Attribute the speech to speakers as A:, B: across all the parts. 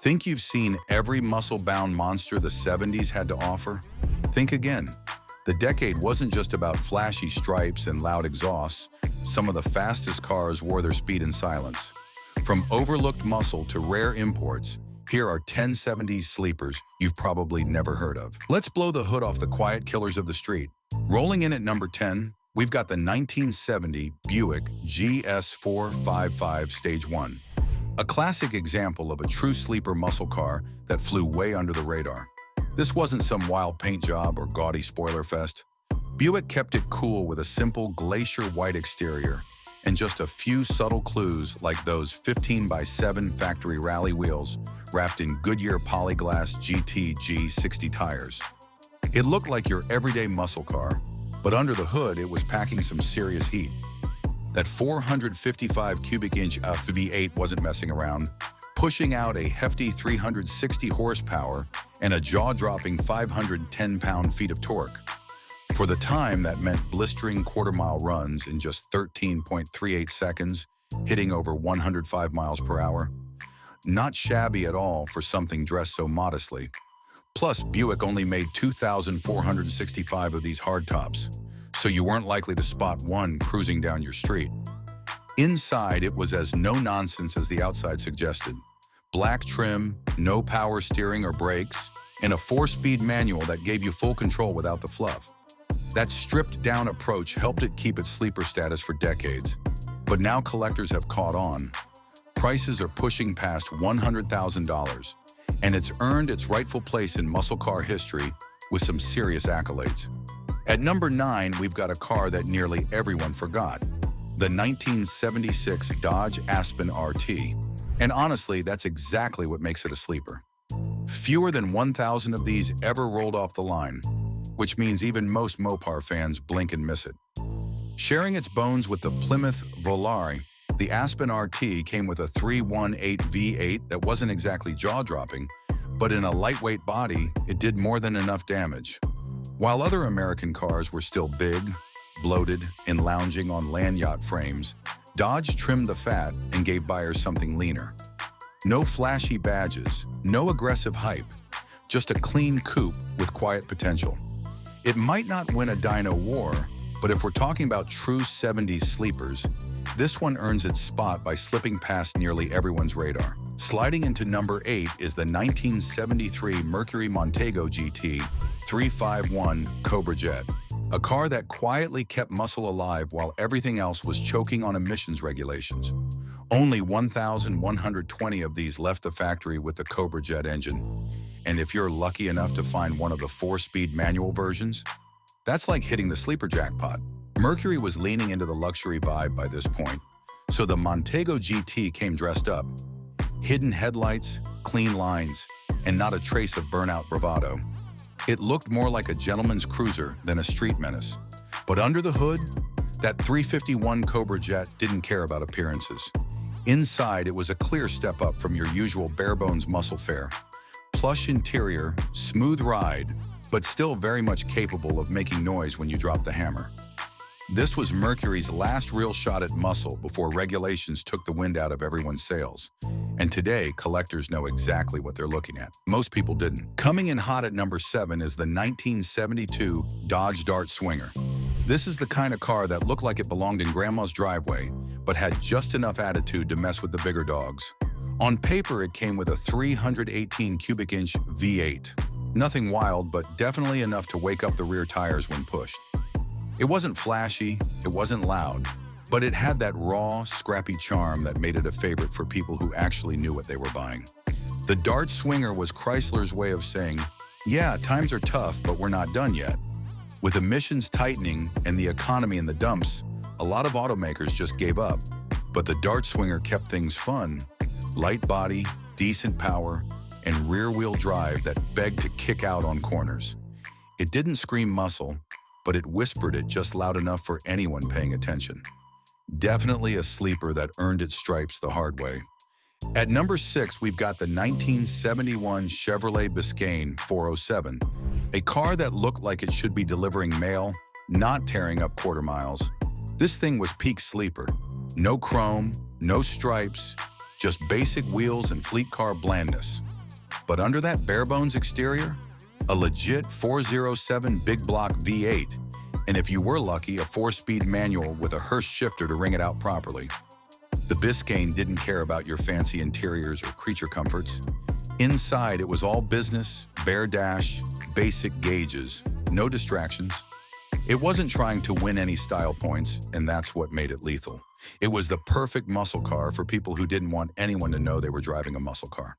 A: Think you've seen every muscle-bound monster the '70s had to offer? Think again. The decade wasn't just about flashy stripes and loud exhausts. Some of the fastest cars wore their speed in silence. From overlooked muscle to rare imports, here are 10 '70s sleepers you've probably never heard of. Let's blow the hood off the quiet killers of the street. Rolling in at number 10, we've got the 1970 Buick GS455 Stage 1. A classic example of a true sleeper muscle car that flew way under the radar. This wasn't some wild paint job or gaudy spoiler fest. Buick kept it cool with a simple glacier white exterior and just a few subtle clues like those 15x7 factory rally wheels wrapped in Goodyear Polyglass GT G60 tires. It looked like your everyday muscle car, but under the hood it was packing some serious heat. That 455 cubic inch V8 wasn't messing around, pushing out a hefty 360 horsepower and a jaw-dropping 510 pound-feet of torque. For the time, that meant blistering quarter-mile runs in just 13.38 seconds, hitting over 105 miles per hour. Not shabby at all for something dressed so modestly. Plus, Buick only made 2,465 of these hardtops, so you weren't likely to spot one cruising down your street. Inside, it was as no-nonsense as the outside suggested. Black trim, no power steering or brakes, and a 4-speed manual that gave you full control without the fluff. That stripped-down approach helped it keep its sleeper status for decades. But now collectors have caught on. Prices are pushing past $100,000, and it's earned its rightful place in muscle car history with some serious accolades. At number 9, we've got a car that nearly everyone forgot, the 1976 Dodge Aspen RT. And honestly, that's exactly what makes it a sleeper. Fewer than 1,000 of these ever rolled off the line, which means even most Mopar fans blink and miss it. Sharing its bones with the Plymouth Volare, the Aspen RT came with a 318 V8 that wasn't exactly jaw-dropping, but in a lightweight body, it did more than enough damage. While other American cars were still big, bloated, and lounging on land yacht frames, Dodge trimmed the fat and gave buyers something leaner. No flashy badges, no aggressive hype, just a clean coupe with quiet potential. It might not win a dyno war, but if we're talking about true '70s sleepers, this one earns its spot by slipping past nearly everyone's radar. Sliding into number 8 is the 1973 Mercury Montego GT 351 Cobra Jet, a car that quietly kept muscle alive while everything else was choking on emissions regulations. Only 1,120 of these left the factory with the Cobra Jet engine. And if you're lucky enough to find one of the 4-speed manual versions, that's like hitting the sleeper jackpot. Mercury was leaning into the luxury vibe by this point, so the Montego GT came dressed up. Hidden headlights, clean lines, and not a trace of burnout bravado. It looked more like a gentleman's cruiser than a street menace. But under the hood, that 351 Cobra Jet didn't care about appearances. Inside, it was a clear step up from your usual bare-bones muscle fare. Plush interior, smooth ride, but still very much capable of making noise when you drop the hammer. This was Mercury's last real shot at muscle before regulations took the wind out of everyone's sails. And today, collectors know exactly what they're looking at. Most people didn't. Coming in hot at number 7 is the 1972 Dodge Dart Swinger. This is the kind of car that looked like it belonged in grandma's driveway, but had just enough attitude to mess with the bigger dogs. On paper, it came with a 318 cubic inch V8. Nothing wild, but definitely enough to wake up the rear tires when pushed. It wasn't flashy, it wasn't loud, but it had that raw, scrappy charm that made it a favorite for people who actually knew what they were buying. The Dart Swinger was Chrysler's way of saying, yeah, times are tough, but we're not done yet. With emissions tightening and the economy in the dumps, a lot of automakers just gave up. But the Dart Swinger kept things fun. Light body, decent power, and rear-wheel drive that begged to kick out on corners. It didn't scream muscle, but it whispered it just loud enough for anyone paying attention. Definitely a sleeper that earned its stripes the hard way. At number 6, we've got the 1971 Chevrolet Biscayne 407, a car that looked like it should be delivering mail, not tearing up quarter miles. This thing was peak sleeper. No chrome, no stripes, just basic wheels and fleet car blandness. But under that bare-bones exterior, a legit 407 big block V8, and if you were lucky, a 4-speed manual with a Hurst shifter to ring it out properly. The Biscayne didn't care about your fancy interiors or creature comforts. Inside, it was all business, bare dash, basic gauges, no distractions. It wasn't trying to win any style points, and that's what made it lethal. It was the perfect muscle car for people who didn't want anyone to know they were driving a muscle car.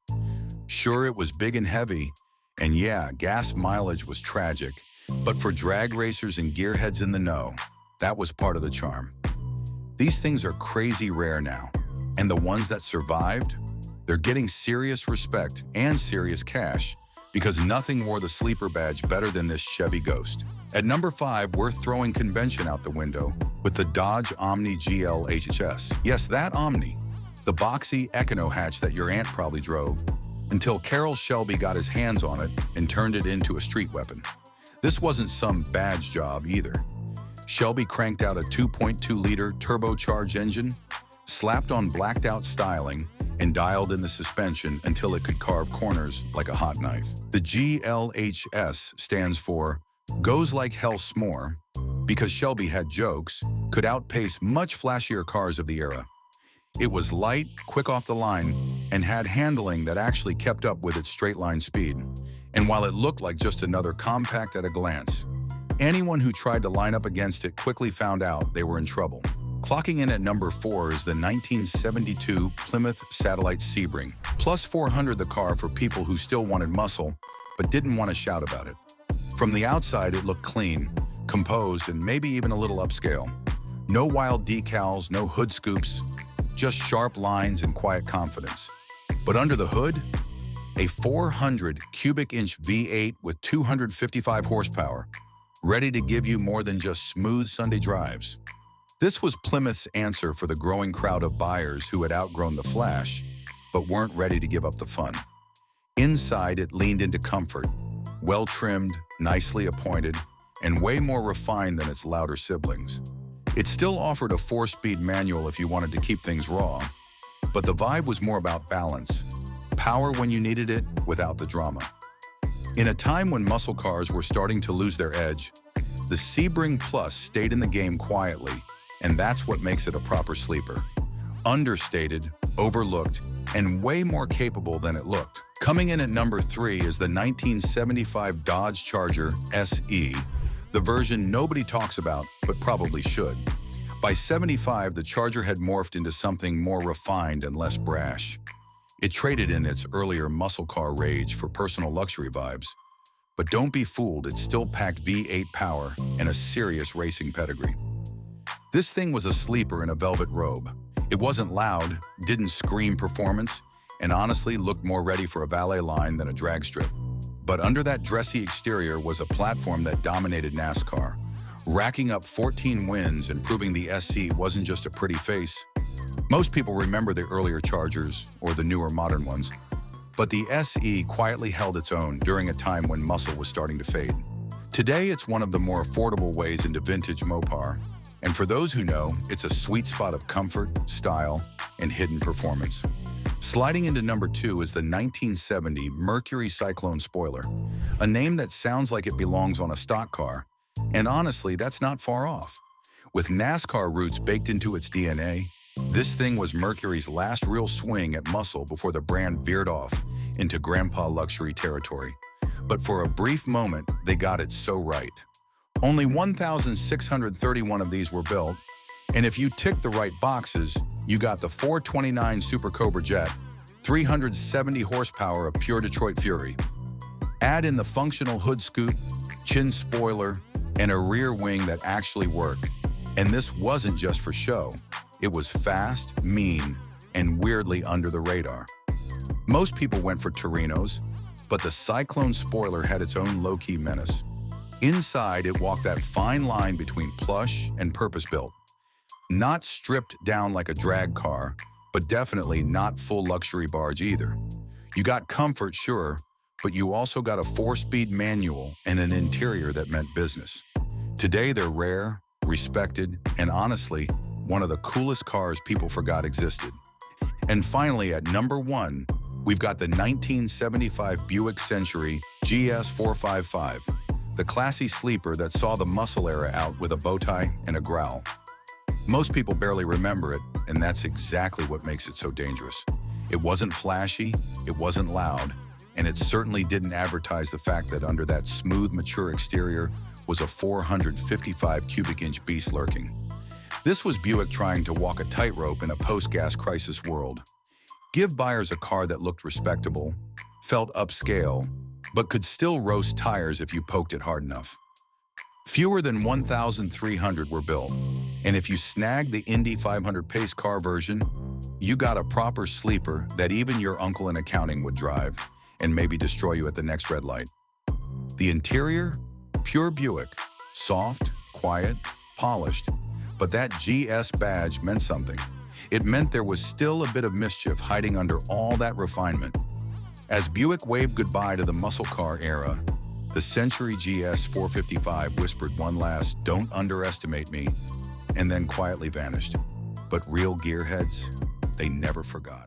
A: Sure, it was big and heavy, and yeah, gas mileage was tragic, but for drag racers and gearheads in the know, that was part of the charm. These things are crazy rare now, and the ones that survived, they're getting serious respect and serious cash because nothing wore the sleeper badge better than this Chevy Ghost. At number 5, we're throwing convention out the window with the Dodge Omni GL HHS. Yes, that Omni, the boxy Econo hatch that your aunt probably drove, until Carroll Shelby got his hands on it and turned it into a street weapon. This wasn't some badge job either. Shelby cranked out a 2.2-liter turbocharged engine, slapped on blacked-out styling, and dialed in the suspension until it could carve corners like a hot knife. The GLHS stands for Goes Like Hell S'more, because Shelby had jokes, could outpace much flashier cars of the era. It was light, quick off the line, and had handling that actually kept up with its straight-line speed. And while it looked like just another compact at a glance, anyone who tried to line up against it quickly found out they were in trouble. Clocking in at number 4 is the 1972 Plymouth Satellite Sebring, plus 400 the car for people who still wanted muscle, but didn't want to shout about it. From the outside, it looked clean, composed, and maybe even a little upscale. No wild decals, no hood scoops, just sharp lines and quiet confidence. But under the hood, a 400 cubic inch V8 with 255 horsepower, ready to give you more than just smooth Sunday drives. This was Plymouth's answer for the growing crowd of buyers who had outgrown the flash, but weren't ready to give up the fun. Inside, it leaned into comfort, well-trimmed, nicely appointed, and way more refined than its louder siblings. It still offered a 4-speed manual if you wanted to keep things raw, but the vibe was more about balance, power when you needed it without the drama. In a time when muscle cars were starting to lose their edge, the Sebring Plus stayed in the game quietly, and that's what makes it a proper sleeper. Understated, overlooked, and way more capable than it looked. Coming in at number 3 is the 1975 Dodge Charger SE, the version nobody talks about, but probably should. By 75, the Charger had morphed into something more refined and less brash. It traded in its earlier muscle car rage for personal luxury vibes. But don't be fooled, it still packed V8 power and a serious racing pedigree. This thing was a sleeper in a velvet robe. It wasn't loud, didn't scream performance, and honestly looked more ready for a valet line than a drag strip. But under that dressy exterior was a platform that dominated NASCAR, racking up 14 wins and proving the SE wasn't just a pretty face. Most people remember the earlier Chargers or the newer modern ones, but the SE quietly held its own during a time when muscle was starting to fade. Today, it's one of the more affordable ways into vintage Mopar, and for those who know, it's a sweet spot of comfort, style, and hidden performance. Sliding into number 2 is the 1970 Mercury Cyclone Spoiler, a name that sounds like it belongs on a stock car, and honestly, that's not far off. With NASCAR roots baked into its DNA, this thing was Mercury's last real swing at muscle before the brand veered off into grandpa luxury territory. But for a brief moment, they got it so right. Only 1,631 of these were built, and if you ticked the right boxes, you got the 429 Super Cobra Jet, 370 horsepower of pure Detroit Fury. Add in the functional hood scoop, chin spoiler, and a rear wing that actually worked. And this wasn't just for show. It was fast, mean, and weirdly under the radar. Most people went for Torinos, but the Cyclone Spoiler had its own low-key menace. Inside, it walked that fine line between plush and purpose-built. Not stripped down like a drag car, but definitely not full luxury barge either. You got comfort, sure, but you also got a 4-speed manual and an interior that meant business. Today, they're rare, respected, and honestly, one of the coolest cars people forgot existed. And finally, at number 1, We've got the 1975 Buick Century GS455, the classy sleeper that saw the muscle era out with a bow tie and a growl. Most people barely remember it, and that's exactly what makes it so dangerous. It wasn't flashy, it wasn't loud, and it certainly didn't advertise the fact that under that smooth, mature exterior was a 455 cubic inch beast lurking. This was Buick trying to walk a tightrope in a post-gas crisis world. Give buyers a car that looked respectable, felt upscale, but could still roast tires if you poked it hard enough. Fewer than 1,300 were built, and if you snagged the Indy 500 pace car version, you got a proper sleeper that even your uncle in accounting would drive and maybe destroy you at the next red light. The interior? Pure Buick. Soft, quiet, polished, but that GS badge meant something. It meant there was still a bit of mischief hiding under all that refinement. As Buick waved goodbye to the muscle car era, the Century GS 455 whispered one last "don't underestimate me," and then quietly vanished. But real gearheads, they never forgot.